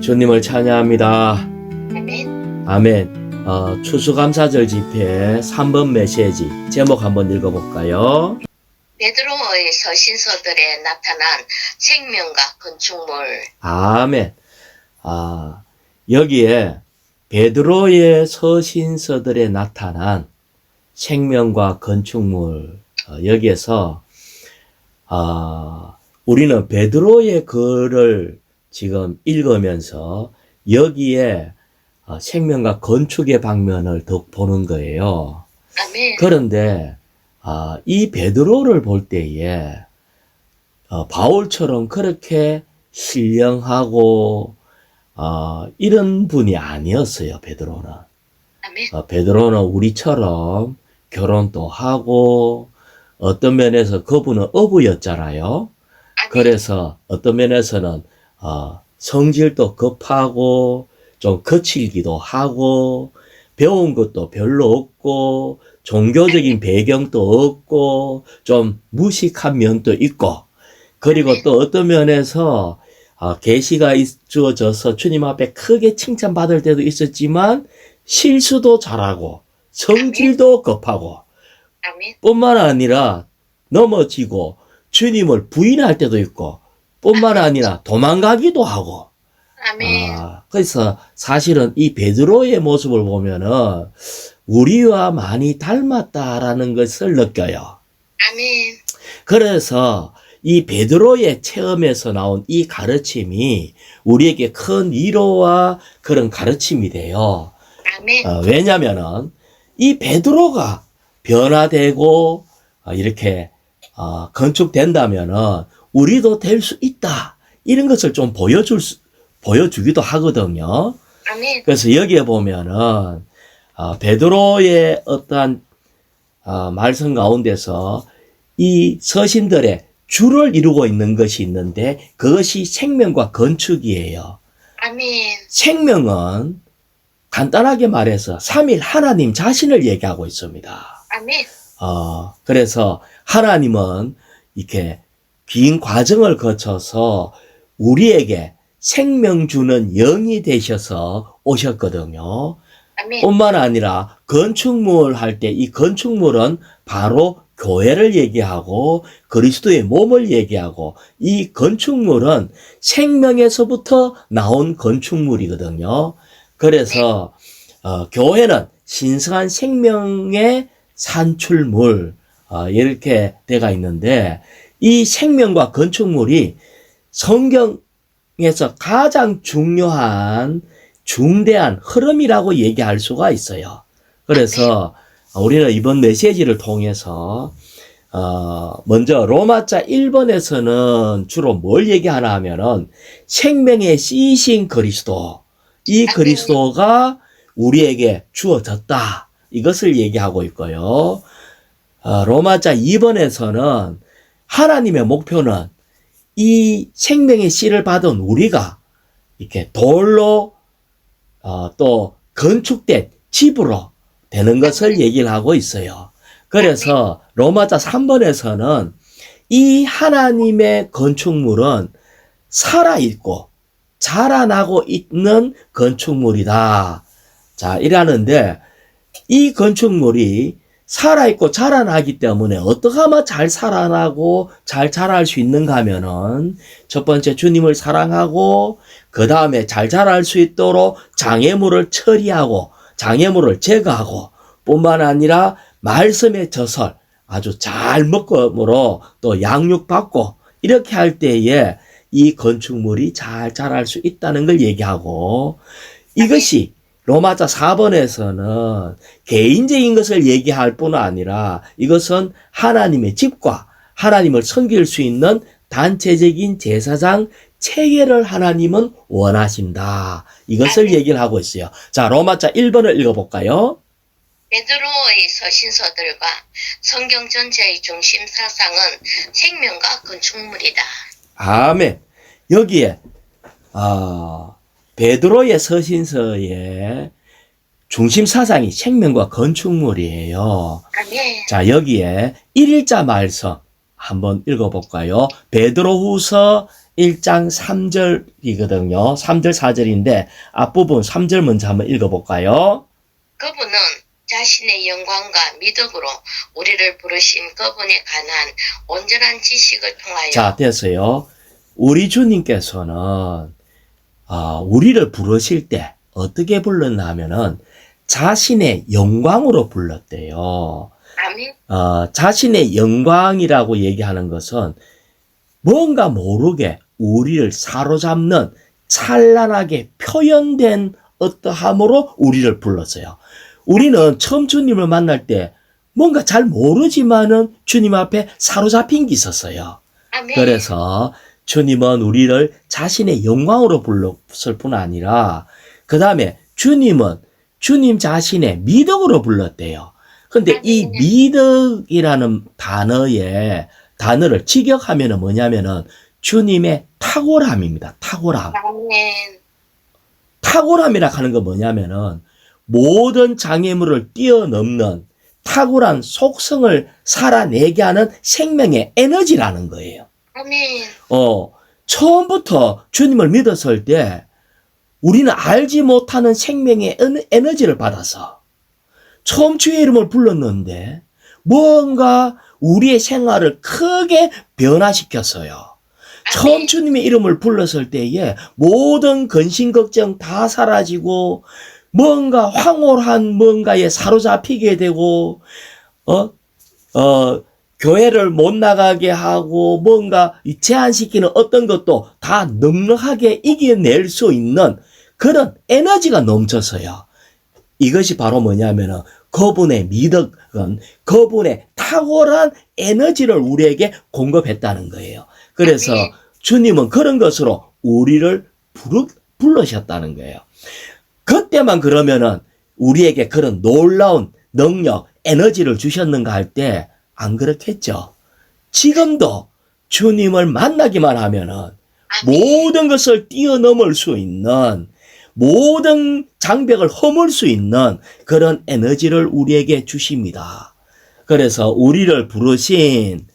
주님을 찬양합니다. 아멘. 아멘. 추수감사절 집회 3번 메시지 제목 한번 읽어볼까요? 베드로의 서신서들에 나타난 생명과 건축물. 아멘. 여기에 베드로의 서신서들에 나타난 생명과 건축물, 여기에서 우리는 베드로의 글을 지금 읽으면서 여기에 생명과 건축의 방면을 더 보는 거예요. 아멘. 그런데 이 베드로를 볼 때에 바울처럼 그렇게 신령하고 이런 분이 아니었어요. 베드로는. 아멘. 베드로는 우리처럼 결혼도 하고 어떤 면에서 그분은 어부였잖아요. 아멘. 그래서 어떤 면에서는 성질도 급하고 좀 거칠기도 하고 배운 것도 별로 없고 종교적인 배경도 없고 좀 무식한 면도 있고, 그리고 또 어떤 면에서 계시가 주어져서 주님 앞에 크게 칭찬받을 때도 있었지만 실수도 잘하고 성질도 급하고 아멘. 뿐만 아니라 넘어지고 주님을 부인할 때도 있고 뿐만 아니라 도망가기도 하고. 아멘. 그래서 사실은 이 베드로의 모습을 보면은 우리와 많이 닮았다라는 것을 느껴요. 아멘. 그래서 이 베드로의 체험에서 나온 이 가르침이 우리에게 큰 위로와 그런 가르침이 돼요. 아멘. 왜냐면은 이 베드로가 변화되고 이렇게 건축된다면은 우리도 될 수 있다, 이런 것을 좀 보여주기도 하거든요. 아멘. 그래서 여기에 보면은 베드로의 어떠한 말씀 가운데서 이 서신들의 주를 이루고 있는 것이 있는데 그것이 생명과 건축이에요. 아멘. 생명은 간단하게 말해서 삼일 하나님 자신을 얘기하고 있습니다. 아멘. 그래서 하나님은 이렇게 긴 과정을 거쳐서 우리에게 생명 주는 영이 되셔서 오셨거든요. 아멘. 뿐만 아니라 건축물 할 때 이 건축물은 바로 교회를 얘기하고 그리스도의 몸을 얘기하고, 이 건축물은 생명에서부터 나온 건축물이거든요. 그래서 교회는 신성한 생명의 산출물, 이렇게 돼가 있는데 이 생명과 건축물이 성경에서 가장 중요한 중대한 흐름이라고 얘기할 수가 있어요. 그래서 우리는 이번 메시지를 통해서 먼저 로마자 1번에서는 주로 뭘 얘기하나 하면은 생명의 씨이신 그리스도, 이 그리스도가 우리에게 주어졌다, 이것을 얘기하고 있고요. 로마자 2번에서는 하나님의 목표는 이 생명의 씨를 받은 우리가 이렇게 돌로 또 건축된 집으로 되는 것을 얘기를 하고 있어요. 그래서 로마자 3번에서는 이 하나님의 건축물은 살아있고 자라나고 있는 건축물이다. 자, 이라는데 이 건축물이 살아있고 자라나기 때문에 어떻게 하면 잘 살아나고 잘 자랄 수 있는가 하면은 첫 번째 주님을 사랑하고 그 다음에 잘 자랄 수 있도록 장애물을 처리하고 장애물을 제거하고 뿐만 아니라 말씀의 젖을 아주 잘 먹음으로 또 양육받고 이렇게 할 때에 이 건축물이 잘 자랄 수 있다는 걸 얘기하고, 이것이 로마자 4번에서는 개인적인 것을 얘기할 뿐 아니라 이것은 하나님의 집과 하나님을 섬길 수 있는 단체적인 제사장 체계를 하나님은 원하신다, 이것을 얘기를 하고 있어요. 자, 로마자 1번을 읽어볼까요? 베드로의 서신서들과 성경 전체의 중심 사상은 생명과 건축물이다. 아멘. 여기에 베드로의 서신서의 중심 사상이 생명과 건축물이에요. 아멘. 자, 여기에 1일자 말씀 한번 읽어볼까요? 베드로후서 1장 3절이거든요. 3절 4절인데 앞부분 3절 먼저 한번 읽어볼까요? 그분은 자신의 영광과 미덕으로 우리를 부르신 그분에 관한 온전한 지식을 통하여 자, 됐어요. 우리 주님께서는 우리를 부르실 때 어떻게 불렀나 하면은 자신의 영광으로 불렀대요. 아멘. 자신의 영광이라고 얘기하는 것은 뭔가 모르게 우리를 사로잡는 찬란하게 표현된 어떠함으로 우리를 불렀어요. 우리는 처음 주님을 만날 때 뭔가 잘 모르지만은 주님 앞에 사로잡힌 게 있었어요. 아멘. 그래서 주님은 우리를 자신의 영광으로 불렀을 뿐 아니라 그 다음에 주님은 주님 자신의 미덕으로 불렀대요. 근데 이 미덕이라는 단어를 직역하면 뭐냐면은 주님의 탁월함입니다. 탁월함. 아멘. 탁월함이라 하는 건 뭐냐면은 모든 장애물을 뛰어넘는 탁월한 속성을 살아내게 하는 생명의 에너지라는 거예요. 아멘. 처음부터 주님을 믿었을 때 우리는 알지 못하는 생명의 에너지를 받아서 처음 주의 이름을 불렀는데 뭔가 우리의 생활을 크게 변화시켰어요. 처음 주님의 이름을 불렀을 때에 모든 근심 걱정 다 사라지고 뭔가 황홀한 뭔가에 사로잡히게 되고 교회를 못 나가게 하고 뭔가 제한시키는 어떤 것도 다 넉넉하게 이겨낼 수 있는 그런 에너지가 넘쳤어요. 이것이 바로 뭐냐면은 그분의 미덕은 그분의 탁월한 에너지를 우리에게 공급했다는 거예요. 그래서 주님은 그런 것으로 우리를 부르셨다는 거예요. 그때만 그러면은 우리에게 그런 놀라운 능력, 에너지를 주셨는가 할 때 안 그렇겠죠. 지금도 주님을 만나기만 하면은 모든 것을 뛰어넘을 수 있는 모든 장벽을 허물 수 있는 그런 에너지를 우리에게 주십니다. 그래서 우리를 부르신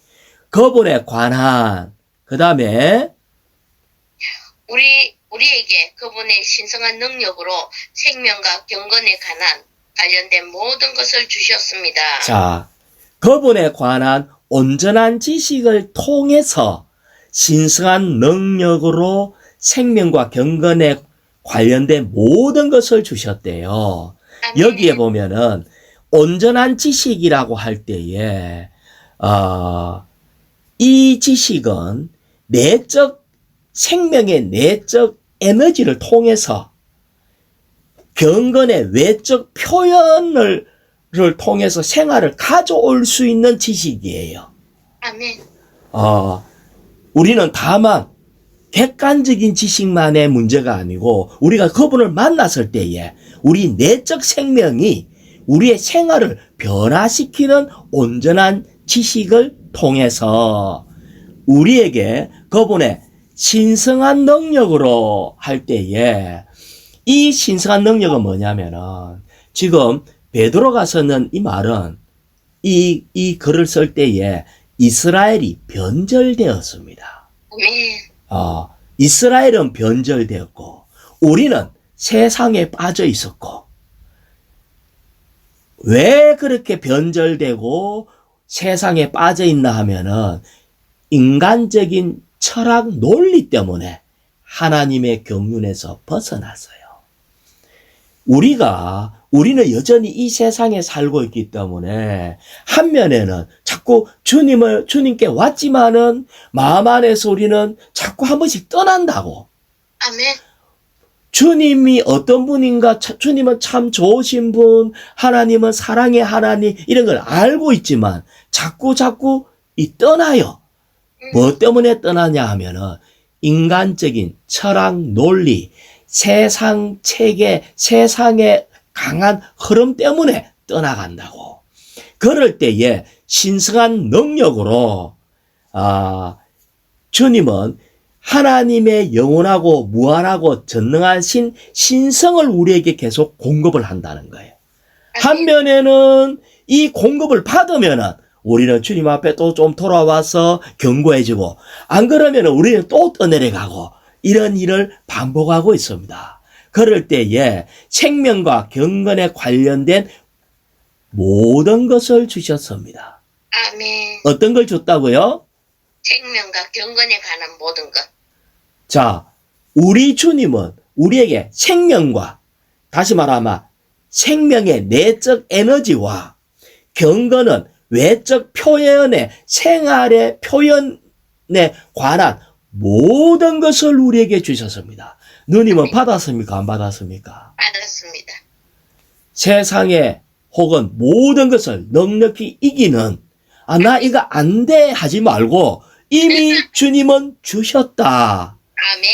그분에 관한 그 다음에 우리에게 그분의 신성한 능력으로 생명과 경건에 관련된 모든 것을 주셨습니다. 자, 그분에 관한 온전한 지식을 통해서 신성한 능력으로 생명과 경건에 관련된 모든 것을 주셨대요. 아멘. 여기에 보면은 온전한 지식이라고 할 때에 이 지식은 생명의 내적 에너지를 통해서 경건의 외적 표현을 통해서 생활을 가져올 수 있는 지식이에요. 아멘. 우리는 다만 객관적인 지식만의 문제가 아니고 우리가 그분을 만났을 때에 우리 내적 생명이 우리의 생활을 변화시키는 온전한 지식을 통해서 우리에게 그분의 신성한 능력으로 할 때에 이 신성한 능력은 뭐냐면은 지금 베드로가 쓰는 이 말은 이 글을 쓸 때에 이스라엘이 변절되었습니다. 아멘. 이스라엘은 변절되었고 우리는 세상에 빠져 있었고 왜 그렇게 변절되고 세상에 빠져 있나 하면은 인간적인 철학 논리 때문에 하나님의 경륜에서 벗어났어요. 우리는 여전히 이 세상에 살고 있기 때문에 한면에는 자꾸 주님께 왔지만은 마음 안에서 우리는 자꾸 한 번씩 떠난다고. 아멘. 주님이 어떤 분인가, 주님은 참 좋으신 분, 하나님은 사랑의 하나님, 이런 걸 알고 있지만 자꾸 떠나요. 뭐 때문에 떠나냐 하면은 인간적인 철학 논리, 세상 체계, 세상의 강한 흐름 때문에 떠나간다고. 그럴 때에 신성한 능력으로 주님은 하나님의 영원하고 무한하고 전능하신 신성을 우리에게 계속 공급을 한다는 거예요. 한면에는 이 공급을 받으면은 우리는 주님 앞에 또 좀 돌아와서 견고해지고, 안 그러면 우리는 또 떠내려가고, 이런 일을 반복하고 있습니다. 그럴 때에 생명과 경건에 관련된 모든 것을 주셨습니다. 아멘. 어떤 걸 줬다고요? 생명과 경건에 관한 모든 것. 자, 우리 주님은 우리에게 생명과, 다시 말하면 생명의 내적 에너지와 경건은 외적 표현의 생활의 표현에 관한 모든 것을 우리에게 주셨습니다. 누님은 받았습니까? 안 받았습니까? 받았습니다. 세상에 혹은 모든 것을 넉넉히 이기는, 나 이거 안 돼 하지 말고 이미 주님은 주셨다. 아멘.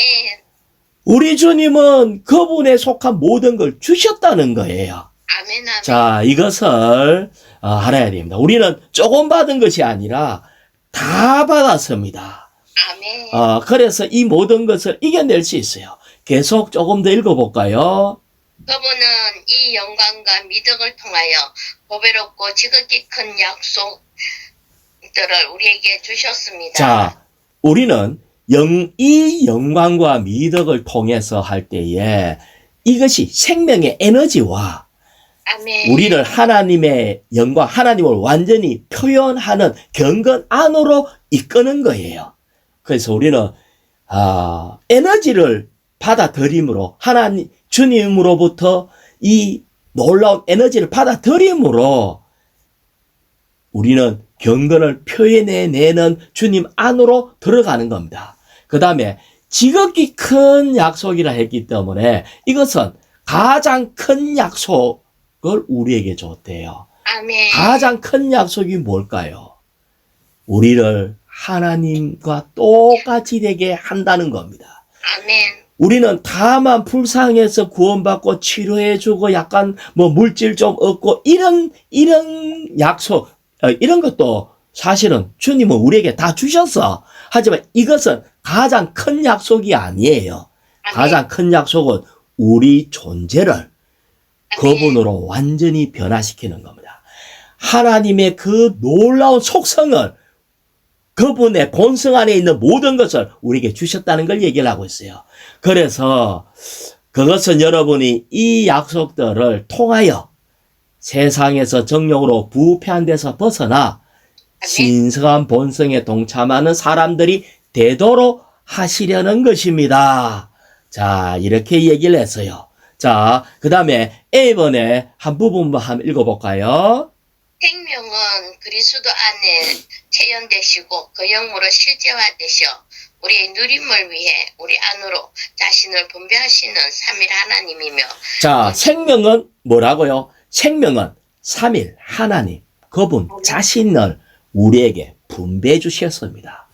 우리 주님은 그분에 속한 모든 걸 주셨다는 거예요. 아멘. 아멘. 자, 이것을 알아야 됩니다. 우리는 조금 받은 것이 아니라 다 받았습니다. 아멘. 그래서 이 모든 것을 이겨낼 수 있어요. 계속 조금 더 읽어볼까요? 그분은 이 영광과 미덕을 통하여 보배롭고 지극히 큰 약속들을 우리에게 주셨습니다. 자, 우리는 이 영광과 미덕을 통해서 할 때에 이것이 생명의 에너지와 아멘. 우리를 하나님의 영광, 하나님을 완전히 표현하는 경건 안으로 이끄는 거예요. 그래서 우리는 에너지를 받아들임으로, 하나님 주님으로부터 이 놀라운 에너지를 받아들임으로 우리는 경건을 표현해내는 주님 안으로 들어가는 겁니다. 그 다음에 지극히 큰 약속이라 했기 때문에 이것은 가장 큰 약속을 우리에게 줬대요. 아멘. 가장 큰 약속이 뭘까요? 우리를 하나님과 똑같이 되게 한다는 겁니다. 아멘. 우리는 다만 불쌍해서 구원받고 치료해주고 약간 물질 좀 얻고 이런 약속, 이런 것도 사실은 주님은 우리에게 다 주셨어. 하지만 이것은 가장 큰 약속이 아니에요. 아멘. 가장 큰 약속은 우리 존재를 아멘. 그분으로 완전히 변화시키는 겁니다. 하나님의 그 놀라운 속성을, 그분의 본성 안에 있는 모든 것을 우리에게 주셨다는 걸 얘기를 하고 있어요. 그래서 그것은 여러분이 이 약속들을 통하여 세상에서 정욕으로 부패한 데서 벗어나 신성한 본성에 동참하는 사람들이 되도록 하시려는 것입니다. 자, 이렇게 얘기를 했어요. 자, 그 다음에 A번에 한 부분만 한번 읽어볼까요? 생명은 그리스도 안에 체현되시고 그 영으로 실제화되셔 우리의 누림을 위해 우리 안으로 자신을 분배하시는 삼일 하나님이며. 자, 생명은 뭐라고요? 생명은 삼일 하나님, 그분 자신을 우리에게 분배해 주셨습니다.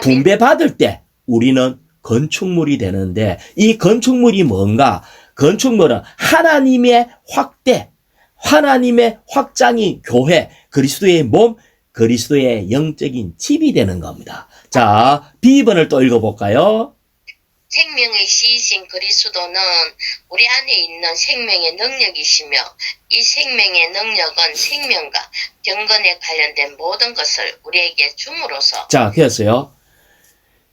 분배 받을 때 우리는 건축물이 되는데, 이 건축물이 뭔가? 건축물은 하나님의 확대, 하나님의 확장인 교회, 그리스도의 몸, 그리스도의 영적인 집이 되는 겁니다. 자, B번을 또 읽어볼까요? 생명의 씨이신 그리스도는 우리 안에 있는 생명의 능력이시며 이 생명의 능력은 생명과 경건에 관련된 모든 것을 우리에게 줌으로써. 자, 그랬어요.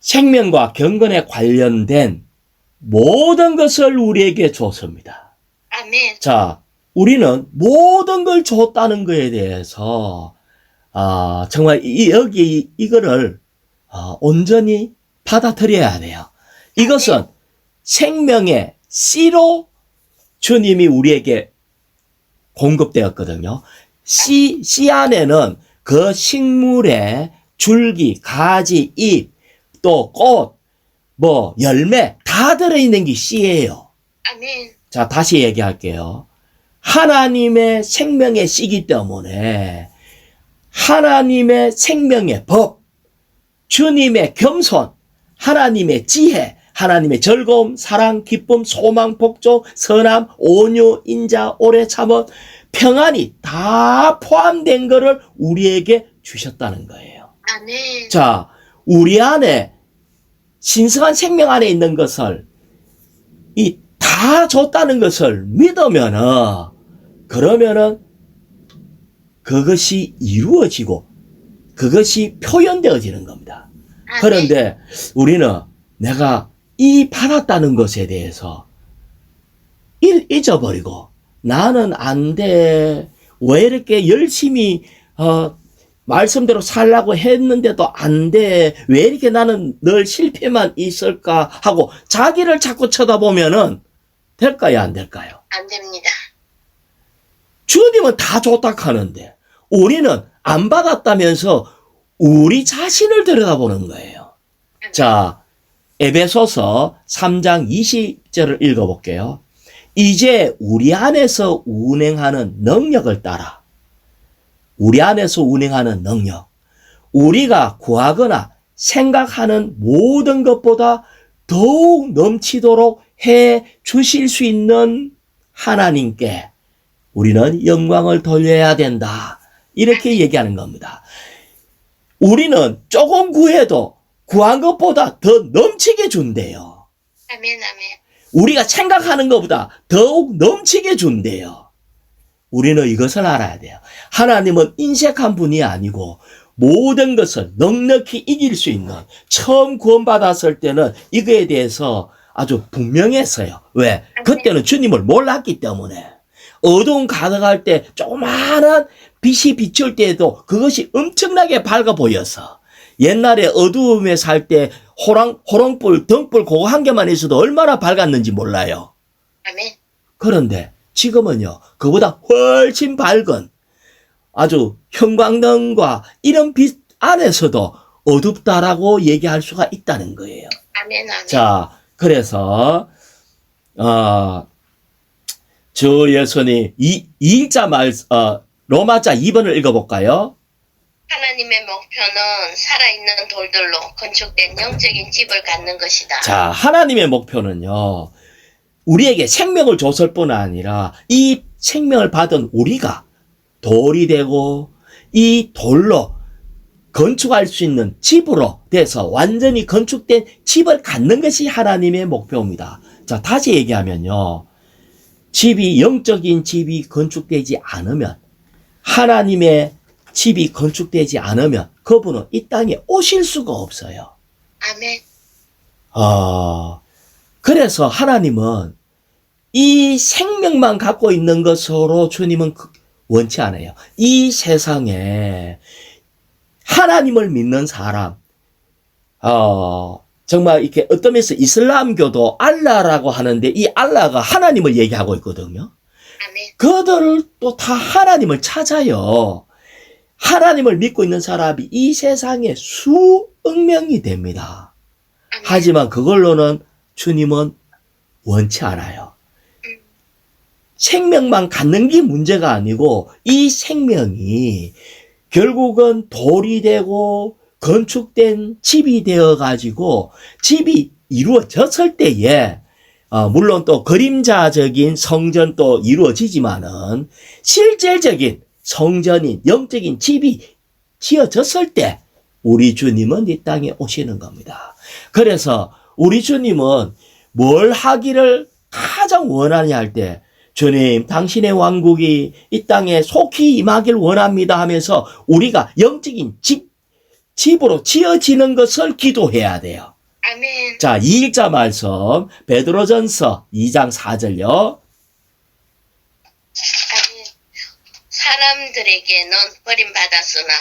생명과 경건에 관련된 모든 것을 우리에게 줬습니다. 아멘. 자, 우리는 모든 걸 줬다는 것에 대해서 정말 여기 이거를 온전히 받아들여야 돼요. 이것은 생명의 씨로 주님이 우리에게 공급되었거든요. 씨 안에는 그 식물의 줄기, 가지, 잎, 또 꽃, 열매 다 들어있는 게 씨예요. 아멘. 자, 다시 얘기할게요. 하나님의 생명의 씨기 때문에 하나님의 생명의 법, 주님의 겸손, 하나님의 지혜, 하나님의 즐거움, 사랑, 기쁨, 소망, 복종, 선함, 온유, 인자, 오래 참음, 평안이 다 포함된 것을 우리에게 주셨다는 거예요. 아멘. 자, 우리 안에 신성한 생명 안에 있는 것을 다 줬다는 것을 믿으면은, 그러면은 그것이 이루어지고 그것이 표현되어지는 겁니다. 아멘. 그런데 우리는 내가 이 받았다는 것에 대해서 잊어버리고 나는 안 돼. 왜 이렇게 열심히 말씀대로 살라고 했는데도 안 돼. 왜 이렇게 나는 늘 실패만 있을까 하고 자기를 자꾸 쳐다보면은 될까요? 안 될까요? 안 됩니다. 주님은 다 좋다 하는데 우리는 안 받았다면서 우리 자신을 들여다보는 거예요. 자, 에베소서 3장 20절을 읽어볼게요. 이제 우리 안에서 운행하는 능력을 따라 우리 안에서 운행하는 능력, 우리가 구하거나 생각하는 모든 것보다 더욱 넘치도록 해 주실 수 있는 하나님께 우리는 영광을 돌려야 된다. 이렇게 얘기하는 겁니다. 우리는 조금 구해도 구한 것보다 더 넘치게 준대요. 아멘, 아멘. 우리가 생각하는 것보다 더욱 넘치게 준대요. 우리는 이것을 알아야 돼요. 하나님은 인색한 분이 아니고 모든 것을 넉넉히 이길 수 있는, 처음 구원받았을 때는 이거에 대해서 아주 분명했어요. 왜? 그때는 주님을 몰랐기 때문에. 어두움 가득할 때 조그마한 빛이 비출 때에도 그것이 엄청나게 밝아 보여서, 옛날에 어두움에 살 때 호롱불, 등불 그거 한 개만 있어도 얼마나 밝았는지 몰라요. 아멘. 그런데 지금은요, 그보다 훨씬 밝은 아주 형광등과 이런 빛 안에서도 어둡다라고 얘기할 수가 있다는 거예요. 아멘, 아멘. 자, 그래서 주 예수님 로마자 2번을 읽어볼까요? 하나님의 목표는 살아있는 돌들로 건축된 영적인 집을 갖는 것이다. 자, 하나님의 목표는요, 우리에게 생명을 줬을 뿐 아니라 이 생명을 받은 우리가 돌이 되고 이 돌로 건축할 수 있는 집으로 돼서 완전히 건축된 집을 갖는 것이 하나님의 목표입니다. 자, 다시 얘기하면요, 영적인 집이 건축되지 않으면, 하나님의 집이 건축되지 않으면 그분은 이 땅에 오실 수가 없어요. 아멘. 그래서 하나님은 이 생명만 갖고 있는 것으로 주님은 원치 않아요. 이 세상에 하나님을 믿는 사람, 정말 이렇게 어떤 면에서 이슬람교도 알라라고 하는데 이 알라가 하나님을 얘기하고 있거든요. 아멘. 그들도 다 하나님을 찾아요. 하나님을 믿고 있는 사람이 이 세상에 수억 명이 됩니다. 아멘. 하지만 그걸로는 주님은 원치 않아요. 생명만 갖는 게 문제가 아니고 이 생명이 결국은 돌이 되고 건축된 집이 되어가지고 집이 이루어졌을 때에 물론 또 그림자적인 성전도 이루어지지만은 실질적인 성전인 영적인 집이 지어졌을 때 우리 주님은 이 땅에 오시는 겁니다. 그래서 우리 주님은 뭘 하기를 가장 원하냐 할 때, 주님, 당신의 왕국이 이 땅에 속히 임하길 원합니다 하면서 우리가 영적인 집으로 지어지는 것을 기도해야 돼요. 아멘. 자, 2일자 말씀, 베드로전서 2장 4절요. 아멘. 사람들에게는 버림받았으나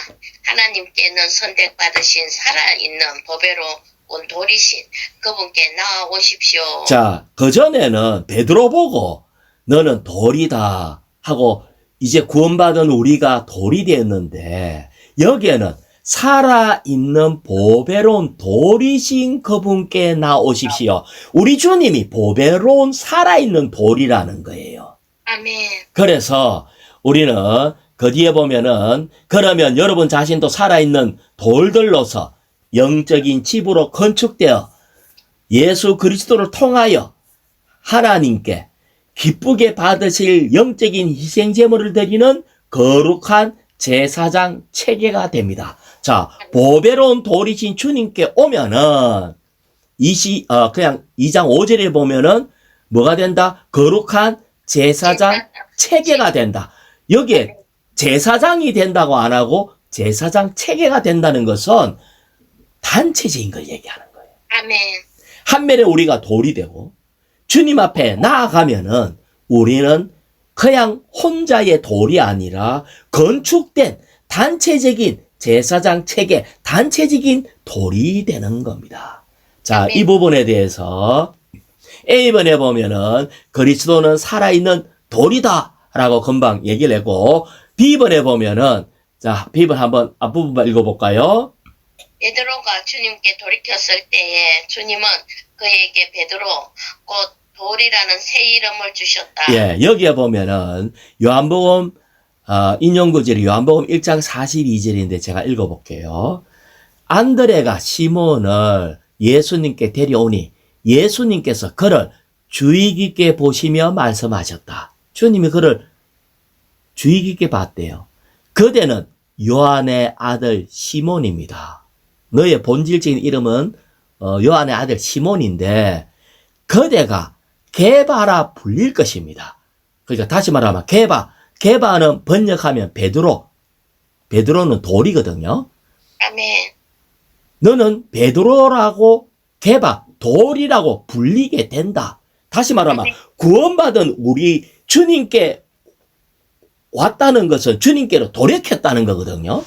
하나님께는 선택받으신 살아있는 보배로 온 돌이신 그분께 나아오십시오. 자, 그전에는 베드로 보고 너는 돌이다 하고 이제 구원받은 우리가 돌이 되었는데, 여기에는 살아있는 보배로운 돌이신 그분께 나오십시오. 우리 주님이 보배로운 살아있는 돌이라는 거예요. 아멘. 그래서 우리는 그 뒤에 보면은, 그러면 여러분 자신도 살아있는 돌들로서 영적인 집으로 건축되어 예수 그리스도를 통하여 하나님께 기쁘게 받으실 영적인 희생제물을 드리는 거룩한 제사장 체계가 됩니다. 자, 보배로운 돌이신 주님께 오면은 그냥 2장 5절에 보면은 뭐가 된다? 거룩한 제사장 체계가 된다. 여기에 제사장이 된다고 안 하고 제사장 체계가 된다는 것은 단체적인 걸 얘기하는 거예요. 아멘. 한면에 우리가 돌이 되고 주님 앞에 나아가면은 우리는 그냥 혼자의 돌이 아니라 건축된 단체적인 제사장 체계, 단체적인 돌이 되는 겁니다. 자, 이 부분에 대해서 A번에 보면은 그리스도는 살아있는 돌이다라고 금방 얘기를 했고, B번에 보면은, 자, B번 한번 앞부분만 읽어볼까요? 베드로가 주님께 돌이켰을 때에 주님은 그에게 베드로 곧 돌이라는 새 이름을 주셨다. 예, 여기에 보면은 요한복음 인용구절이 요한복음 1장 42절인데 제가 읽어볼게요. 안드레가 시몬을 예수님께 데려오니 예수님께서 그를 주의 깊게 보시며 말씀하셨다. 주님이 그를 주의 깊게 봤대요. 그대는 요한의 아들 시몬입니다. 너의 본질적인 이름은 요한의 아들 시몬인데 그대가 게바라 불릴 것입니다. 그러니까 다시 말하면 게바는 번역하면 베드로는 돌이거든요. 아멘. 너는 베드로라고 돌이라고 불리게 된다. 다시 말하면 구원받은 우리 주님께 왔다는 것은 주님께로 돌이켰다는 거거든요.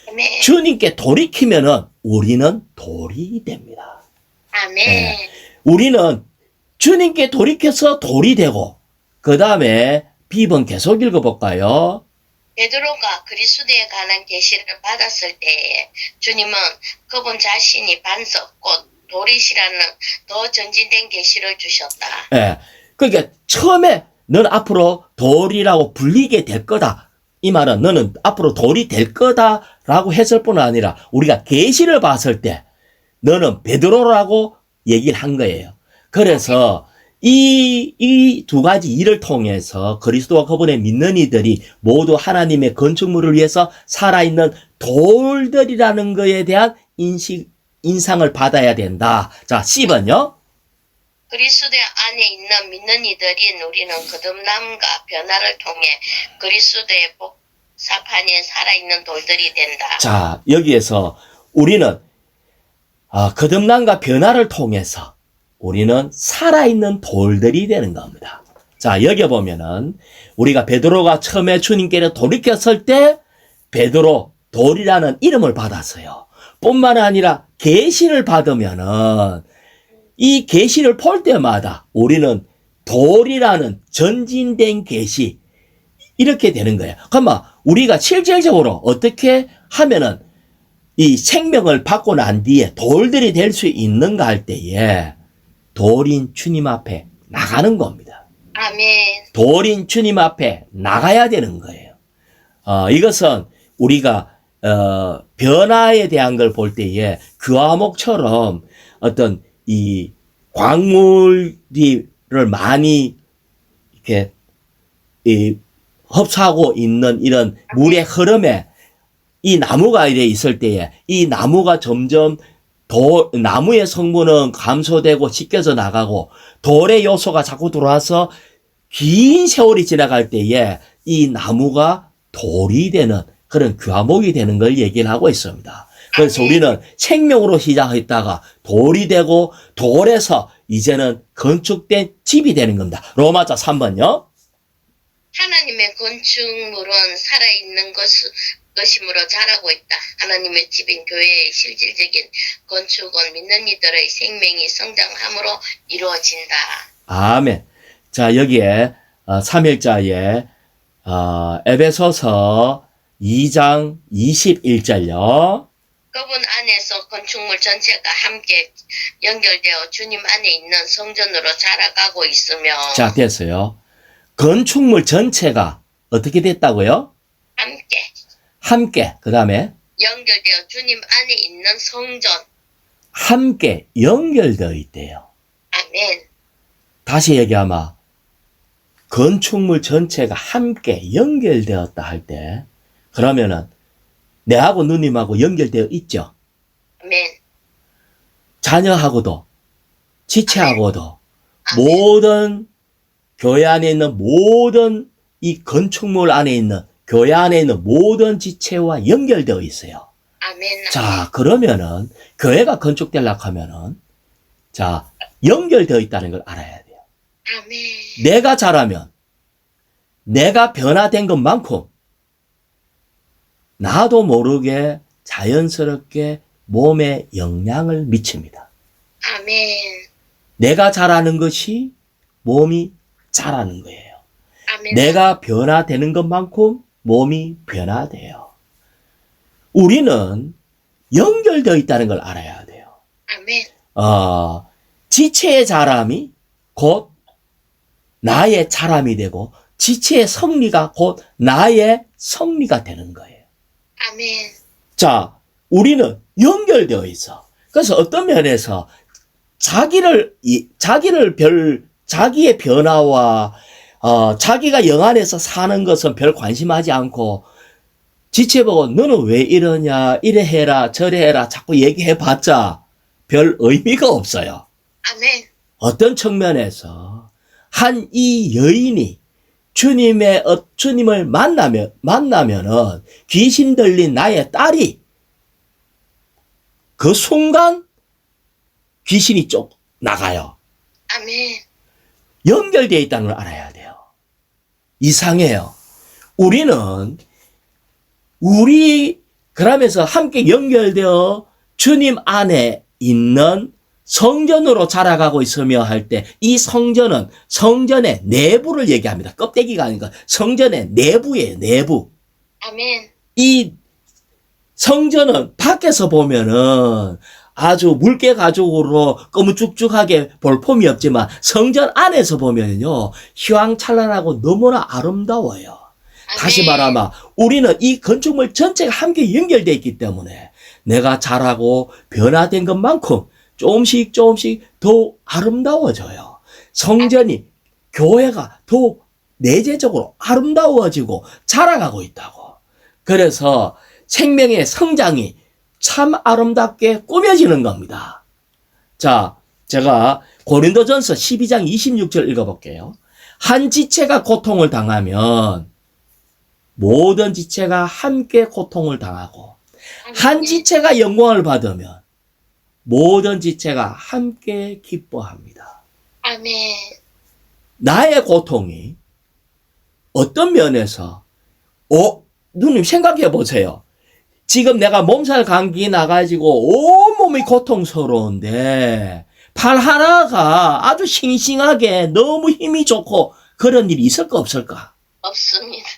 아멘. 주님께 돌이키면은 우리는 돌이 됩니다. 아멘. 네. 우리는 주님께 돌이켜서 돌이 되고, 그 다음에 B번 계속 읽어볼까요? 베드로가 그리스도에 관한 계시를 받았을 때에 주님은 그분 자신이 반석 곧 돌이시라는 더 전진된 계시를 주셨다. 예. 그러니까 처음에 넌 앞으로 돌이라고 불리게 될 거다. 이 말은 너는 앞으로 돌이 될 거다라고 했을 뿐 아니라 우리가 계시를 봤을 때 너는 베드로라고 얘기를 한 거예요. 그래서 이 두 가지 일을 통해서 그리스도와 그분의 믿는 이들이 모두 하나님의 건축물을 위해서 살아있는 돌들이라는 것에 대한 인상을 받아야 된다. 자, C번요. 그리스도 안에 있는 믿는 이들인 우리는 거듭남과 변화를 통해 그리스도의 복사판에 살아있는 돌들이 된다. 자, 여기에서 우리는 거듭남과 변화를 통해서 우리는 살아있는 돌들이 되는 겁니다. 자, 여기 보면은 우리가 베드로가 처음에 주님께로 돌이켰을 때 베드로 돌이라는 이름을 받았어요. 뿐만 아니라 계시를 받으면은 이 계시를 볼 때마다 우리는 돌이라는 전진된 계시 이렇게 되는 거예요. 그러면 우리가 실질적으로 어떻게 하면은 이 생명을 받고 난 뒤에 돌들이 될 수 있는가 할 때에 돌인 주님 앞에 나가는 겁니다. 아멘. 돌인 주님 앞에 나가야 되는 거예요. 이것은 우리가 변화에 대한 걸 볼 때에 그와목처럼 어떤 이 광물을 많이 이렇게 흡수하고 있는 이런 물의 흐름에 이 나무가 이래 있을 때에 이 나무가 점점 나무의 성분은 감소되고 씻겨져 나가고 돌의 요소가 자꾸 들어와서 긴 세월이 지나갈 때에 이 나무가 돌이 되는 그런 규화목이 되는 걸 얘기를 하고 있습니다. 그래서 우리는 생명으로 시작했다가 돌이 되고 돌에서 이제는 건축된 집이 되는 겁니다. 로마서 3번요. 하나님의 건축물은 살아있는 것이므로 자라고 있다. 하나님의 집인 교회의 실질적인 건축은 믿는 이들의 생명이 성장함으로 이루어진다. 아멘. 자, 여기에 3일자에 에베소서 2장 21절요. 그분 안에서 건축물 전체가 함께 연결되어 주님 안에 있는 성전으로 자라가고 있으며 자, 됐어요. 건축물 전체가 어떻게 됐다고요? 함께. 그 다음에 연결되어 주님 안에 있는 성전. 함께 연결되어 있대요. 아멘. 다시 얘기하면 건축물 전체가 함께 연결되었다 할 때 그러면은 내하고 누님하고 연결되어 있죠. 아멘. 자녀하고도 지체하고도 아멘. 모든 교회 안에 있는 모든 이 건축물 안에 있는 교회 안에 있는 모든 지체와 연결되어 있어요. 아멘. 자, 그러면은 교회가 건축되려고 하면은 자, 연결되어 있다는 걸 알아야 돼요. 아멘. 내가 잘하면 내가 변화된 것만큼 나도 모르게 자연스럽게 몸에 영향을 미칩니다. 아멘. 내가 잘하는 것이 몸이 잘하는 거예요. 아멘. 내가 변화되는 것만큼 몸이 변화돼요. 우리는 연결되어 있다는 걸 알아야 돼요. 아멘. 지체의 자람이 곧 나의 자람이 되고 지체의 성리가 곧 나의 성리가 되는 거예요. 아멘. 자, 우리는 연결되어 있어. 그래서 어떤 면에서 자기의 변화와 자기가 영 안에서 사는 것은 별 관심하지 않고 지체 보고 너는 왜 이러냐, 이래 해라, 저래 해라 자꾸 얘기해봤자 별 의미가 없어요. 아멘. 어떤 측면에서 한 이 여인이 주님을 만나면은 귀신 들린 나의 딸이 그 순간 귀신이 쪽 나가요. 아멘. 연결되어 있다는 걸 알아야 돼요. 이상해요. 그러면서 함께 연결되어 주님 안에 있는 성전으로 자라가고 있으며 할 때 이 성전은 성전의 내부를 얘기합니다. 껍데기가 아니고 성전의 내부예요. 내부. 아멘. 이 성전은 밖에서 보면은 아주 물개 가죽으로 거무쭉쭉하게 볼품이 없지만 성전 안에서 보면요 휘황찬란하고 너무나 아름다워요. 아멘. 다시 말하면 우리는 이 건축물 전체가 함께 연결되어 있기 때문에 내가 잘하고 변화된 것만큼 조금씩 더 아름다워져요. 성전이 교회가 더 내재적으로 아름다워지고 자라가고 있다고. 그래서 생명의 성장이 참 아름답게 꾸며지는 겁니다. 자, 제가 고린도전서 12장 26절 읽어볼게요. 한 지체가 고통을 당하면 모든 지체가 함께 고통을 당하고 한 지체가 영광을 받으면 모든 지체가 함께 기뻐합니다. 아멘. 나의 고통이 어떤 면에서 누님 생각해 보세요. 지금 내가 몸살 감기 나가지고 온몸이 고통스러운데 팔 하나가 아주 싱싱하게 너무 힘이 좋고 그런 일이 있을까 없을까? 없습니다.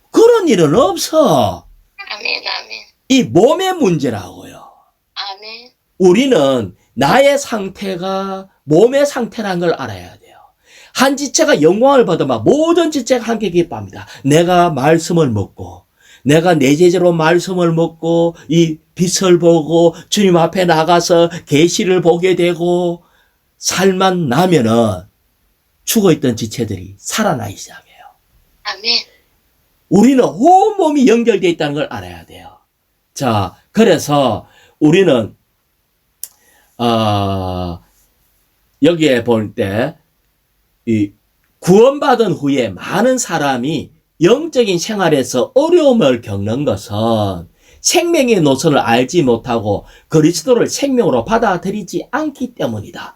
그런 일은 없어. 아멘. 아멘. 이 몸의 문제라고요. 아멘. 우리는 나의 상태가 몸의 상태라는 걸 알아야 돼요. 한 지체가 영광을 받으면 모든 지체가 함께 기뻐합니다. 내가 말씀을 먹고 내가 내재적으로 말씀을 먹고 이 빛을 보고 주님 앞에 나가서 계시를 보게 되고 살만 나면은 죽어있던 지체들이 살아나기 시작해요. 아멘. 우리는 온몸이 연결되어 있다는 걸 알아야 돼요. 자, 그래서 우리는 여기에 볼 때 이 구원받은 후에 많은 사람이 영적인 생활에서 어려움을 겪는 것은 생명의 노선을 알지 못하고 그리스도를 생명으로 받아들이지 않기 때문이다.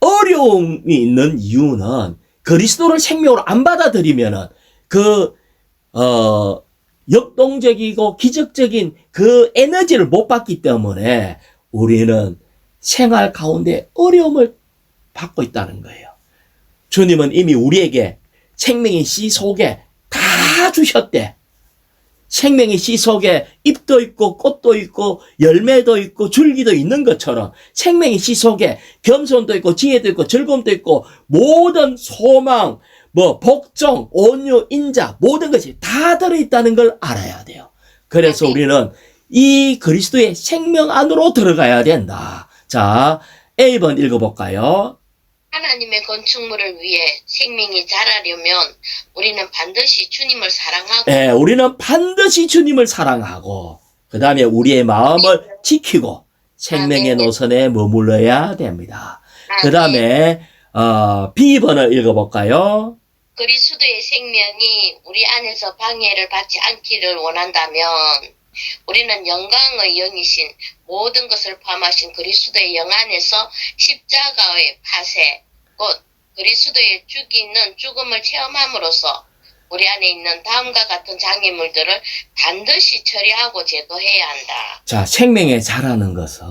어려움이 있는 이유는 그리스도를 생명으로 안 받아들이면은 역동적이고 기적적인 그 에너지를 못 받기 때문에 우리는 생활 가운데 어려움을 받고 있다는 거예요. 주님은 이미 우리에게 생명의 씨 속에 다 주셨대. 생명의 씨 속에 잎도 있고 꽃도 있고 열매도 있고 줄기도 있는 것처럼 생명의 씨 속에 겸손도 있고 지혜도 있고 즐거움도 있고 모든 소망, 복종, 온유, 인자 모든 것이 다 들어있다는 걸 알아야 돼요. 그래서 우리는 이 그리스도의 생명 안으로 들어가야 된다. 자, A번 읽어볼까요? 하나님의 건축물을 위해 생명이 자라려면 우리는 반드시 주님을 사랑하고 네, 우리는 반드시 주님을 사랑하고 그 다음에 우리의 마음을 지키고 생명의 노선에 머물러야 됩니다. 그 다음에 B번을 읽어볼까요? 그리스도의 생명이 우리 안에서 방해를 받지 않기를 원한다면 우리는 영광의 영이신 모든 것을 포함하신 그리스도의 영 안에서 십자가의 파쇄, 곧 그리스도의 죽음을 체험함으로써 우리 안에 있는 다음과 같은 장애물들을 반드시 처리하고 제거해야 한다. 자, 생명에 자라는 것은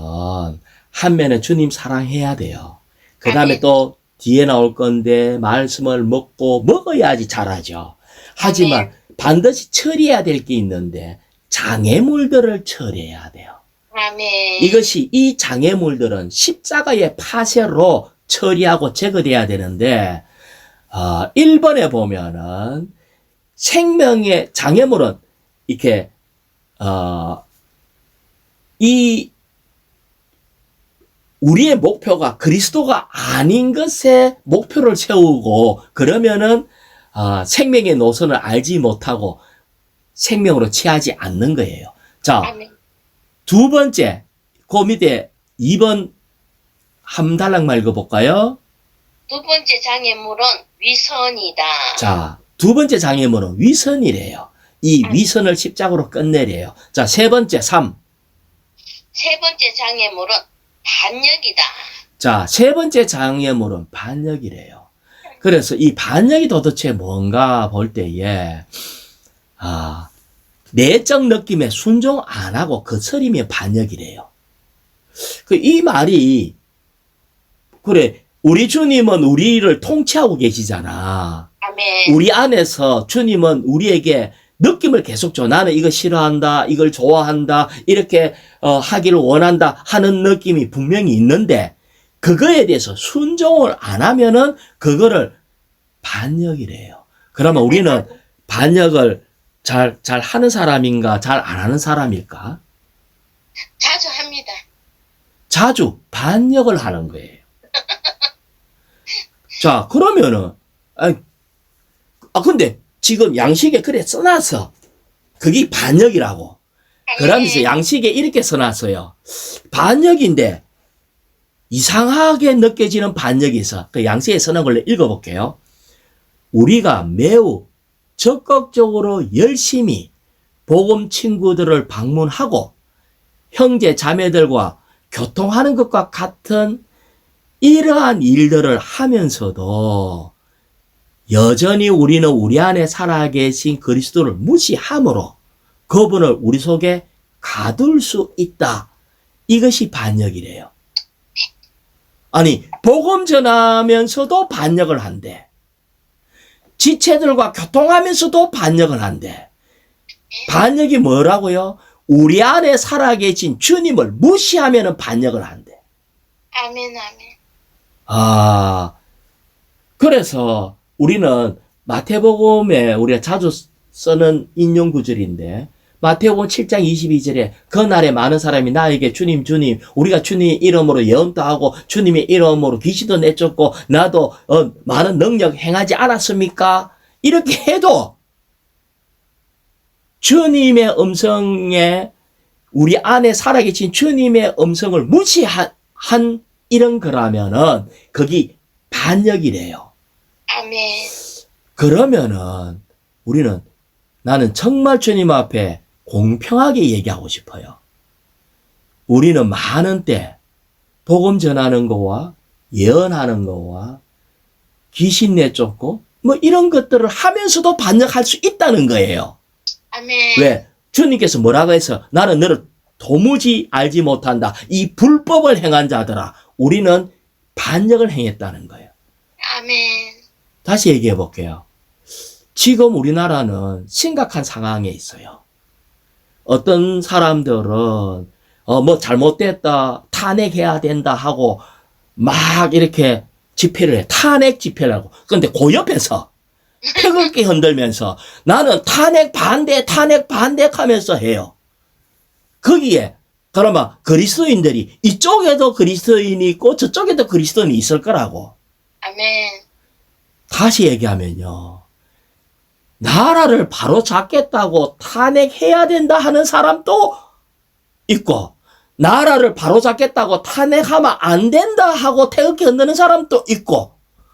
한면에 주님 사랑해야 돼요. 그 다음에 아멘. 또 뒤에 나올 건데 말씀을 먹어야지 자라죠. 하지만 반드시 처리해야 될 게 있는데 장애물들을 처리해야 돼요. 아멘. 이것이 이 장애물들은 십자가의 파쇄로 처리하고 제거돼야 되는데 1번에 보면은 생명의 장애물은 이렇게 이 우리의 목표가 그리스도가 아닌 것에 목표를 세우고 그러면은 생명의 노선을 알지 못하고 생명으로 취하지 않는 거예요. 자, 아멘. 두 번째, 그 밑에 2번 한 달락만 읽어볼까요? 두 번째 장애물은 위선이다. 자, 두 번째 장애물은 위선이래요. 이 위선을 십자가로 끝내래요. 자, 세 번째, 3. 세 번째 장애물은 반역이다. 자, 세 번째 장애물은 반역이래요. 그래서 이 반역이 도대체 뭔가 볼 때에, 내적 느낌에 순종 안 하고 거스리면 반역이래요. 이 말이, 그래, 우리 주님은 우리를 통치하고 계시잖아. 아멘. 우리 안에서 주님은 우리에게 느낌을 계속 줘. 나는 이거 싫어한다, 이걸 좋아한다, 이렇게 하기를 원한다 하는 느낌이 분명히 있는데 그거에 대해서 순종을 안 하면은 그거를 반역이래요. 그러면 우리는 반역을 잘 하는 사람인가, 잘 안 하는 사람일까? 자주 합니다. 자주 반역을 하는 거예요. 자, 그러면은 근데 지금 양식에 그래 써놨어. 그게 반역이라고. 그러면서 양식에 이렇게 써놨어요. 반역인데 이상하게 느껴지는 반역이 있어. 그 양식에 써놓은 걸 읽어볼게요. 우리가 매우 적극적으로 열심히 복음 친구들을 방문하고 형제 자매들과 교통하는 것과 같은 이러한 일들을 하면서도 여전히 우리는 우리 안에 살아계신 그리스도를 무시함으로 그분을 우리 속에 가둘 수 있다. 이것이 반역이래요. 아니, 복음 전하면서도 반역을 한대. 지체들과 교통하면서도 반역을 한대. 반역이 뭐라고요? 우리 안에 살아계신 주님을 무시하면 반역을 한대. 아멘, 아멘. 그래서 우리는 마태복음에 우리가 자주 쓰는 인용 구절인데 마태복음 7장 22절에 그날에 많은 사람이 나에게 주님 주님 우리가 주님 이름으로 예언도 하고 주님의 이름으로 귀신도 내쫓고 나도 많은 능력 행하지 않았습니까? 이렇게 해도 주님의 음성에 우리 안에 살아계신 주님의 음성을 무시한 이런 거라면은 거기 반역이래요. 아멘. 그러면은 우리는 나는 정말 주님 앞에 공평하게 얘기하고 싶어요. 우리는 많은 때 복음 전하는 거와 예언하는 거와 귀신 내쫓고 뭐 이런 것들을 하면서도 반역할 수 있다는 거예요. 아멘. 왜? 주님께서 뭐라고 해서 나는 너를 도무지 알지 못한다. 이 불법을 행한 자들아. 우리는 반역을 행했다는 거예요. 아멘. 다시 얘기해 볼게요. 지금 우리나라는 심각한 상황에 있어요. 어떤 사람들은 뭐 잘못됐다, 탄핵해야 된다 하고 막 이렇게 집회를 해. 탄핵 집회를 하고. 그런데 그 옆에서 태극기 흔들면서 나는 탄핵 반대 하면서 해요. 거기에 그러면 그리스도인들이 이쪽에도 그리스도인이 있고 저쪽에도 그리스도인이 있을 거라고. 아멘. 다시 얘기하면요. 나라를 바로 잡겠다고 탄핵해야 된다 하는 사람도 있고 나라를 바로 잡겠다고 탄핵하면 안 된다 하고 태극기 흔드는 사람도 있고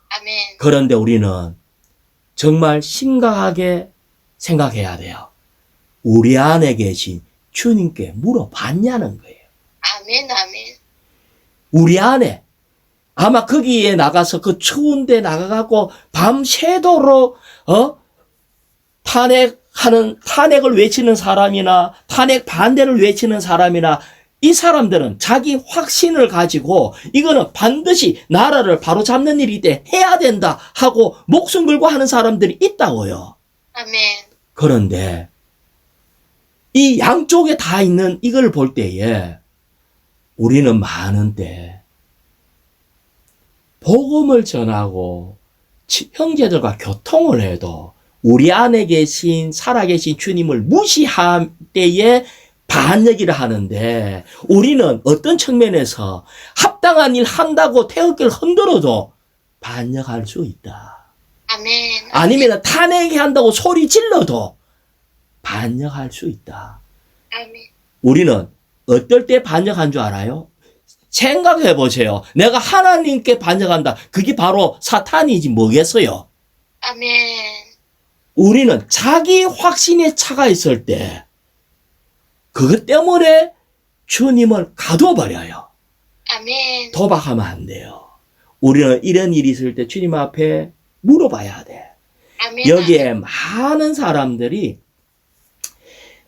아멘. 그런데 우리는 정말 심각하게 생각해야 돼요. 우리 안에 계신 주님께 물어봤냐는 거예요. 아멘, 아멘. 우리 안에 아마 거기에 나가서 그 추운 데 나가갖고 밤새도록 탄핵을 외치는 사람이나 탄핵 반대를 외치는 사람이나 이 사람들은 자기 확신을 가지고 이거는 반드시 나라를 바로잡는 일이 때 해야 된다 하고 목숨 걸고 하는 사람들이 있다고요. 아멘. 그런데 이 양쪽에 다 있는 이걸 볼 때에 우리는 많은 때 복음을 전하고 형제들과 교통을 해도 우리 안에 계신 살아계신 주님을 무시할 때에 반역이라 하는데 우리는 어떤 측면에서 합당한 일 한다고 태극기를 흔들어도 반역할 수 있다. 아멘. 아니면 탄핵한다고 소리 질러도 반역할 수 있다. 아멘. 우리는 어떨 때 반역한 줄 알아요? 생각해 보세요. 내가 하나님께 반역한다. 그게 바로 사탄이지 뭐겠어요? 아멘. 우리는 자기 확신에 차가 있을 때 그것 때문에 주님을 가둬버려요. 아멘. 도박하면 안 돼요. 우리는 이런 일이 있을 때 주님 앞에 물어봐야 돼. 아멘. 여기에 많은 사람들이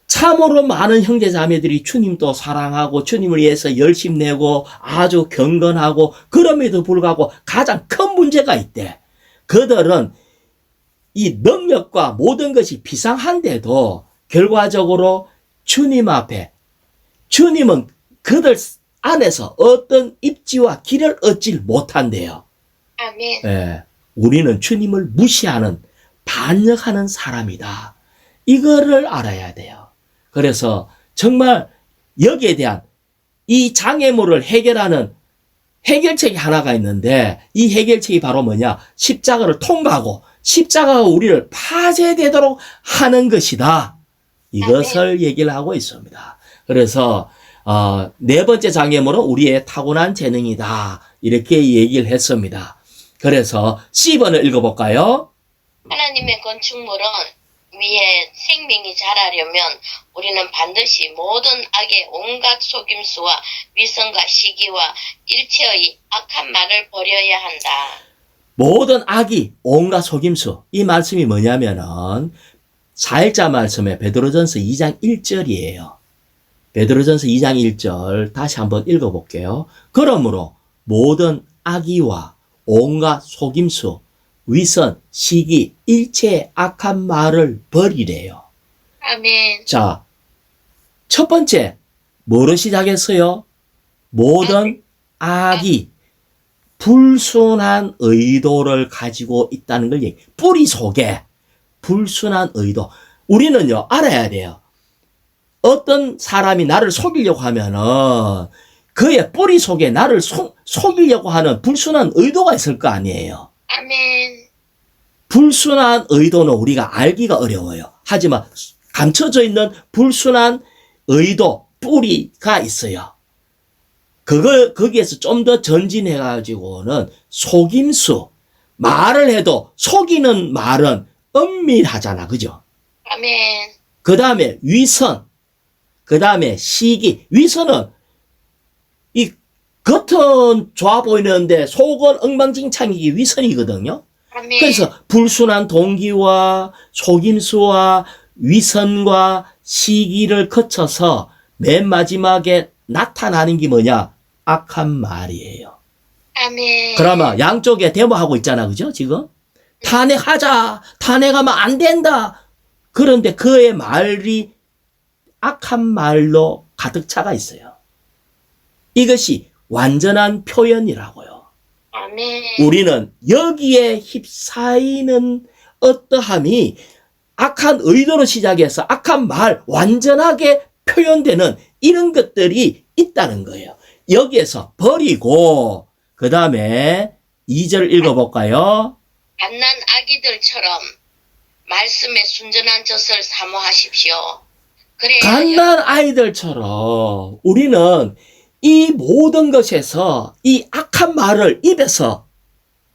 참으로 많은 형제 자매들이 주님도 사랑하고 주님을 위해서 열심 내고 아주 경건하고 그럼에도 불구하고 가장 큰 문제가 있대. 그들은 이 능력과 모든 것이 비상한데도 결과적으로 주님 앞에 주님은 그들 안에서 어떤 입지와 길을 얻질 못한대요. 아멘. 예, 우리는 주님을 무시하는 반역하는 사람이다. 이거를 알아야 돼요. 그래서 정말 여기에 대한 이 장애물을 해결하는 해결책이 하나가 있는데 이 해결책이 바로 뭐냐? 십자가를 통과하고 십자가가 우리를 파쇄되도록 하는 것이다. 이것을 얘기를 하고 있습니다. 그래서 네 번째 장애물은 우리의 타고난 재능이다. 이렇게 얘기를 했습니다. 그래서 C번을 읽어볼까요? 하나님의 건축물은 위에 생명이 자라려면 우리는 반드시 모든 악의 온갖 속임수와 위선과 시기와 일체의 악한 말을 버려야 한다. 모든 악이 온갖 속임수. 이 말씀이 뭐냐면은 4일자 말씀에 베드로전서 2장 1절이에요. 베드로전서 2장 1절 다시 한번 읽어볼게요. 그러므로 모든 악의와 온갖 속임수, 위선, 시기, 일체의 악한 말을 버리래요. 아멘. 자, 첫 번째 뭐로 시작했어요? 모든 악이 불순한 의도를 가지고 있다는 걸 얘기해요. 뿌리 속에 불순한 의도. 우리는요, 알아야 돼요. 어떤 사람이 나를 속이려고 하면은 그의 뿌리 속에 나를 속이려고 하는 불순한 의도가 있을 거 아니에요. 아멘. 불순한 의도는 우리가 알기가 어려워요. 하지만 감춰져 있는 불순한 의도, 뿌리가 있어요. 거기에서 좀 더 전진해가지고는 속임수, 말을 해도 속이는 말은 은밀하잖아. 그죠? 아멘. 그 다음에 위선, 그 다음에 시기. 위선은 이 겉은 좋아 보이는데 속은 엉망진창이기 위선이거든요. 아멘. 그래서 불순한 동기와 속임수와 위선과 시기를 거쳐서 맨 마지막에 나타나는 게 뭐냐? 악한 말이에요. 아멘. 그러면 양쪽에 데모하고 있잖아. 그죠? 지금? 탄핵하자. 탄핵하면 안 된다. 그런데 그의 말이 악한 말로 가득 차가 있어요. 이것이 완전한 표현이라고요. 아멘. 우리는 여기에 휩싸이는 어떠함이 악한 의도로 시작해서 악한 말, 완전하게 표현되는 이런 것들이 있다는 거예요. 여기에서 버리고 그 다음에 2절 읽어볼까요? 갓난 아기들처럼 말씀에 순전한 젖을 사모하십시오. 그래야 갓난 아이들처럼 우리는 이 모든 것에서 이 악한 말을 입에서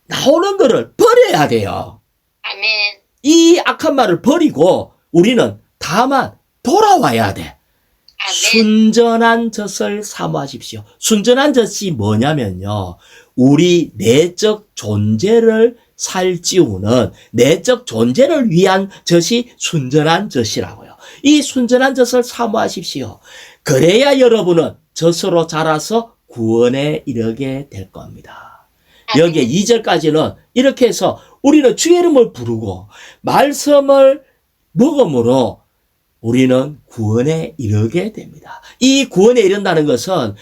나오는 것을 버려야 돼요. 아멘. 이 악한 말을 버리고 우리는 다만 돌아와야 돼. 아멘. 순전한 젖을 사모하십시오. 순전한 젖이 뭐냐면요. 우리 내적 존재를 살찌우는 내적 존재를 위한 젖이 순전한 젖이라고요. 이 순전한 젖을 사모하십시오. 그래야 여러분은 젖으로 자라서 구원에 이르게 될 겁니다. 여기에 2절까지는 이렇게 해서 우리는 주의 이름을 부르고 말씀을 먹음으로 우리는 구원에 이르게 됩니다. 이 구원에 이른다는 것은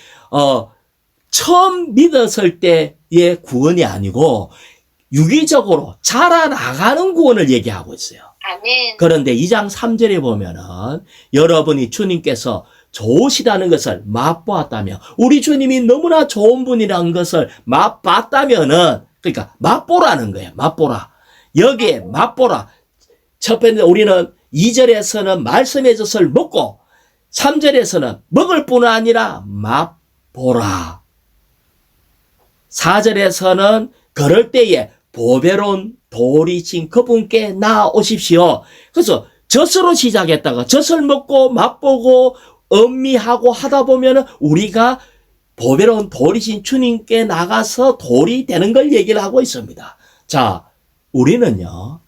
처음 믿었을 때의 구원이 아니고 유기적으로 자라나가는 구원을 얘기하고 있어요. 아멘. 그런데 2장 3절에 보면은 여러분이 주님께서 좋으시다는 것을 맛보았다며 우리 주님이 너무나 좋은 분이라는 것을 맛봤다면은 그러니까 맛보라는 거예요. 맛보라. 여기에 맛보라. 첫 번째 우리는 2절에서는 말씀의 젖을 먹고 3절에서는 먹을 뿐 아니라 맛보라. 4절에서는 그럴 때에 보배로운 돌이신 그분께 나아오십시오. 그래서 젖으로 시작했다가 젖을 먹고 맛보고 음미하고 하다 보면 우리가 보배로운 돌이신 주님께 나가서 돌이 되는 걸 얘기를 하고 있습니다. 자, 우리는요,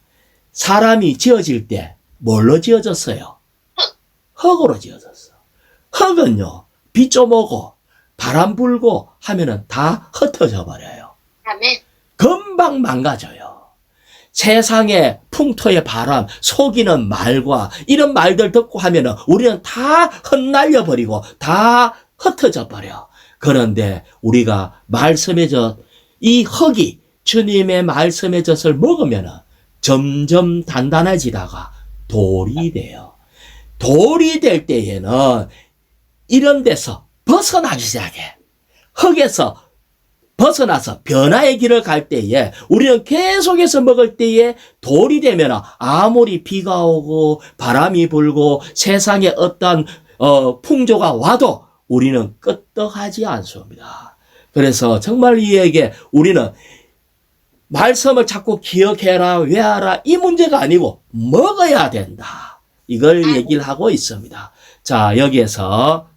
사람이 지어질 때 뭘로 지어졌어요? 흙으로 지어졌어. 흙은요, 비 좀 오고 바람 불고 하면은 다 흩어져 버려요. 아멘. 금방 망가져요. 세상의 풍토의 바람, 속이는 말과 이런 말들 듣고 하면은 우리는 다 흩날려 버리고 다 흩어져 버려. 그런데 우리가 말씀의 젖, 이 흙이 주님의 말씀의 젖을 먹으면은 점점 단단해지다가 돌이 돼요. 돌이 될 때에는 이런 데서 벗어나기 시작해. 흙에서 벗어나서 변화의 길을 갈 때에 우리는 계속해서 먹을 때에 돌이 되면 아무리 비가 오고 바람이 불고 세상에 어떤 풍조가 와도 우리는 끄떡하지 않습니다. 그래서 정말 이에게 우리는 말씀을 자꾸 기억해라, 외워라 이 문제가 아니고 먹어야 된다. 이걸 얘기를 하고 있습니다. 자, 여기에서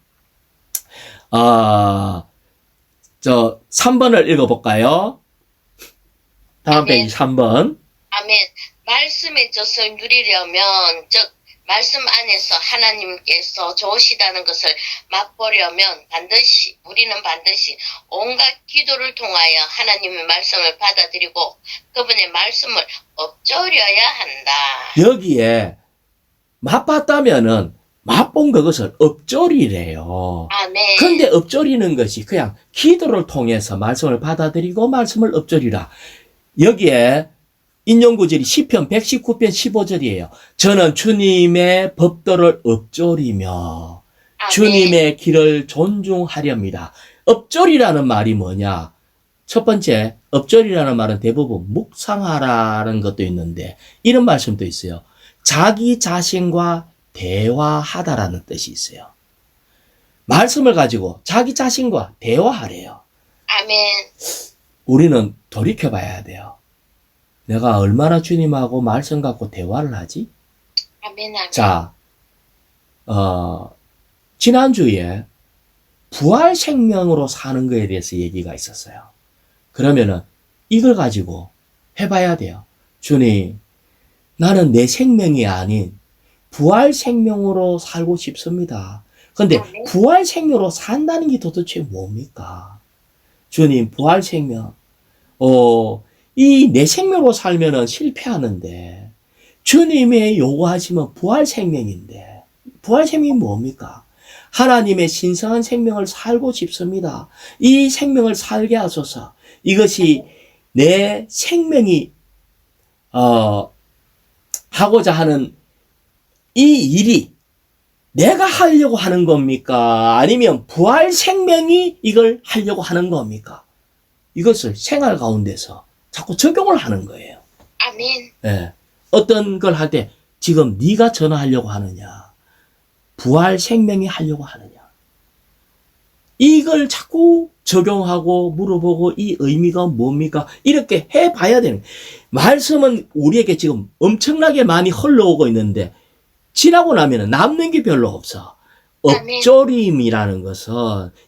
3번을 읽어볼까요? 다음 아멘. 페이지 3번. 아멘. 말씀의 젖을 누리려면 즉 말씀 안에서 하나님께서 좋으시다는 것을 맛보려면 우리는 반드시 온갖 기도를 통하여 하나님의 말씀을 받아들이고 그분의 말씀을 엎조려야 한다. 여기에 맛봤다면은 맛본 그것을 엎조리래요. 아멘. 근데 엎조리는 것이 그냥 기도를 통해서 말씀을 받아들이고 말씀을 엎조리라. 여기에 인용구절이 시편 119편 15절이에요. 저는 주님의 법도를 엎조리며 아멘. 주님의 길을 존중하렵니다. 엎조리라는 말이 뭐냐? 첫 번째, 엎조리라는 말은 대부분 묵상하라는 것도 있는데 이런 말씀도 있어요. 자기 자신과 대화하다라는 뜻이 있어요. 말씀을 가지고 자기 자신과 대화하래요. 아멘. 우리는 돌이켜봐야 돼요. 내가 얼마나 주님하고 말씀 갖고 대화를 하지? 아멘. 아멘. 자, 지난주에 부활 생명으로 사는 거에 대해서 얘기가 있었어요. 그러면은 이걸 가지고 해봐야 돼요. 주님, 나는 내 생명이 아닌 부활 생명으로 살고 싶습니다. 근데 부활 생명으로 산다는 게 도대체 뭡니까? 주님, 부활 생명. 이 내 생명으로 살면은 실패하는데 주님의 요구하시면 부활 생명인데 부활 생명이 뭡니까? 하나님의 신성한 생명을 살고 싶습니다. 이 생명을 살게 하소서. 이것이 내 생명이 하고자 하는 이 일이 내가 하려고 하는 겁니까? 아니면 부활 생명이 이걸 하려고 하는 겁니까? 이것을 생활 가운데서 자꾸 적용을 하는 거예요. 아멘. 예. 어떤 걸 할 때 지금 네가 전화하려고 하느냐? 부활 생명이 하려고 하느냐? 이걸 자꾸 적용하고 물어보고 이 의미가 뭡니까? 이렇게 해봐야 되는 거예요. 말씀은 우리에게 지금 엄청나게 많이 흘러오고 있는데 지나고 나면 남는 게 별로 없어. 아멘. 엎조림이라는 것은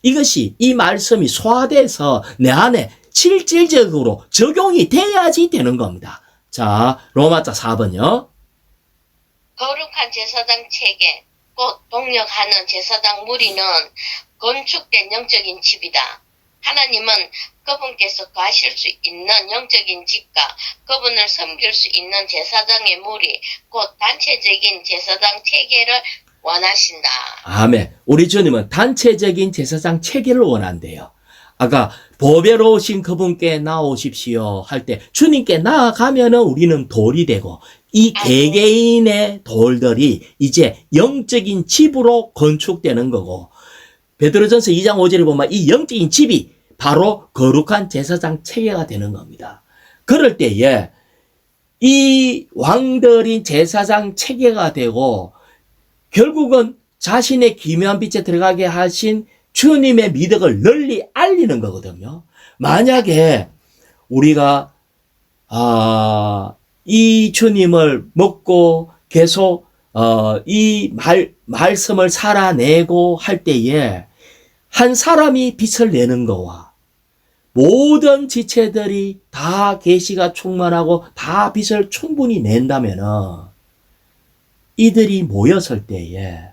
이것이 이 말씀이 소화돼서 내 안에 실질적으로 적용이 돼야지 되는 겁니다. 자, 로마자 4번요. 거룩한 제사장 체계, 곧 동력하는 제사장 무리는 건축된 영적인 집이다. 하나님은 그분께서 가실 수 있는 영적인 집과 그분을 섬길 수 있는 제사장의 무리, 곧 단체적인 제사장 체계를 원하신다. 아멘. 우리 주님은 단체적인 제사장 체계를 원한대요. 아까 보배로 오신 그분께 나오십시오 할 때 주님께 나아가면은 우리는 돌이 되고 이 개개인의 돌들이 이제 영적인 집으로 건축되는 거고 베드로전서 2장 5절에 보면 이 영적인 집이 바로 거룩한 제사장 체계가 되는 겁니다. 그럴 때에 이 왕들인 제사장 체계가 되고 결국은 자신의 기묘한 빛에 들어가게 하신 주님의 미덕을 널리 알리는 거거든요. 만약에 우리가 이 주님을 먹고 계속 이 말씀을 살아내고 할 때에 한 사람이 빛을 내는 거와 모든 지체들이 다 계시가 충만하고 다 빛을 충분히 낸다면은 이들이 모였을 때에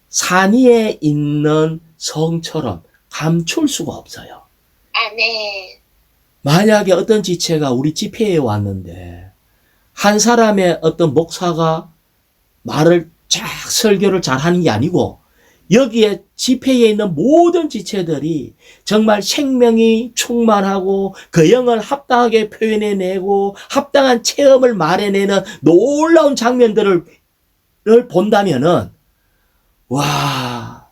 산 위에 있는 성처럼 감출 수가 없어요. 아멘. 만약에 어떤 지체가 우리 집회에 왔는데 한 사람의 어떤 목사가 말을 설교를 잘하는 게 아니고 여기에 집회에 있는 모든 지체들이 정말 생명이 충만하고 그 영을 합당하게 표현해내고 합당한 체험을 말해내는 놀라운 장면들을 본다면은 와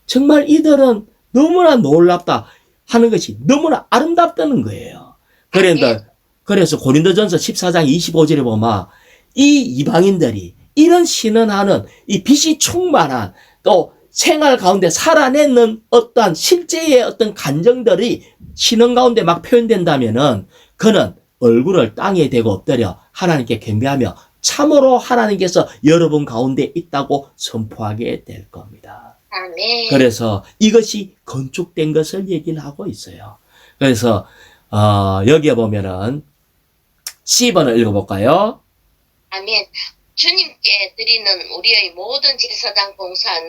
정말 이들은 너무나 놀랍다 하는 것이 너무나 아름답다는 거예요. 그래서 고린도전서 14장 25절에 보면 이 이방인들이 이런 신원하는 이 빛이 충만한 또 생활 가운데 살아내는 어떠한 실제의 어떤 감정들이 신원 가운데 막 표현된다면은 그는 얼굴을 땅에 대고 엎드려 하나님께 경배하며 참으로 하나님께서 여러분 가운데 있다고 선포하게 될 겁니다. 아멘. 그래서 이것이 건축된 것을 얘기를 하고 있어요. 그래서 여기에 보면은 C번을 읽어볼까요? 아멘. 주님께 드리는 우리의 모든 제사장 봉사는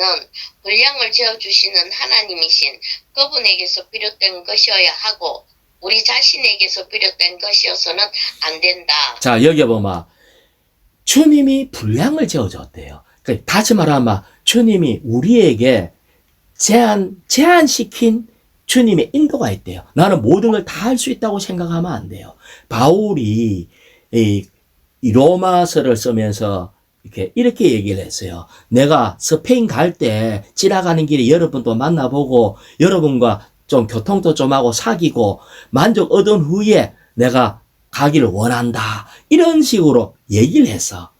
분량을 지어주시는 하나님이신 그분에게서 비롯된 것이어야 하고 우리 자신에게서 비롯된 것이어서는 안 된다. 자, 여기에 보면 주님이 분량을 지어줬대요. 그러니까 다시 말하면 주님이 우리에게 제한시킨 주님의 인도가 있대요. 나는 모든 걸 다 할 수 있다고 생각하면 안 돼요. 바울이 이 로마서를 쓰면서 이렇게 얘기를 했어요. 내가 스페인 갈 때 지나가는 길에 여러분도 만나보고 여러분과 좀 교통도 좀 하고 사귀고 만족 얻은 후에 내가 가기를 원한다. 이런 식으로 얘기를 했어.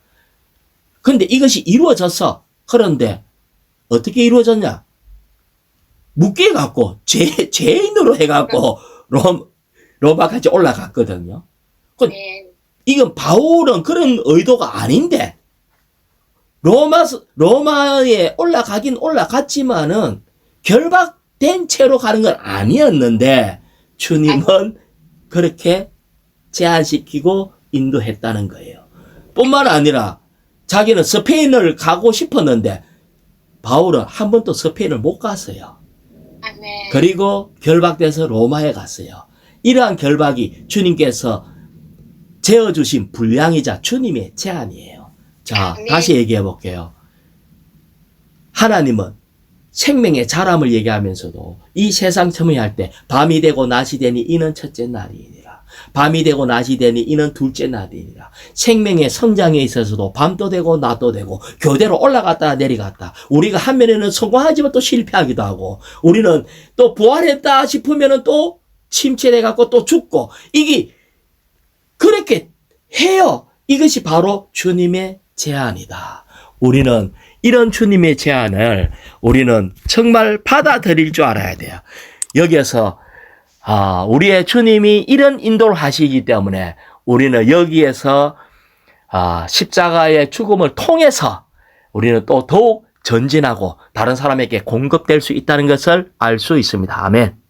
근데 이것이 이루어졌어. 그런데 어떻게 이루어졌냐? 묶여갖고 죄인으로 해갖고 로마까지 올라갔거든요. 네. 이건 바울은 그런 의도가 아닌데 로마에 올라가긴 올라갔지만은 결박된 채로 가는 건 아니었는데 주님은 그렇게 제한시키고 인도했다는 거예요. 뿐만 아니라 자기는 스페인을 가고 싶었는데 바울은 한 번도 스페인을 못 갔어요. 아멘. 그리고 결박돼서 로마에 갔어요. 이러한 결박이 주님께서 재어주신 분량이자 주님의 제한이에요. 자, 아멘. 다시 얘기해 볼게요. 하나님은 생명의 자람을 얘기하면서도 이 세상 첨예할 때 밤이 되고 낮이 되니 이는 첫째 날이니라. 밤이 되고 낮이 되니 이는 둘째 날이니라. 생명의 성장에 있어서도 밤도 되고 낮도 되고 교대로 올라갔다 내려갔다. 우리가 한 면에는 성공하지만 또 실패하기도 하고 우리는 또 부활했다 싶으면은 또 침체돼갖고 또 죽고 이게 그렇게 해요. 이것이 바로 주님의 제안이다. 우리는 이런 주님의 제안을 우리는 정말 받아들일 줄 알아야 돼요. 여기에서 우리의 주님이 이런 인도를 하시기 때문에 우리는 여기에서 십자가의 죽음을 통해서 우리는 또 더욱 전진하고 다른 사람에게 공급될 수 있다는 것을 알 수 있습니다. 아멘.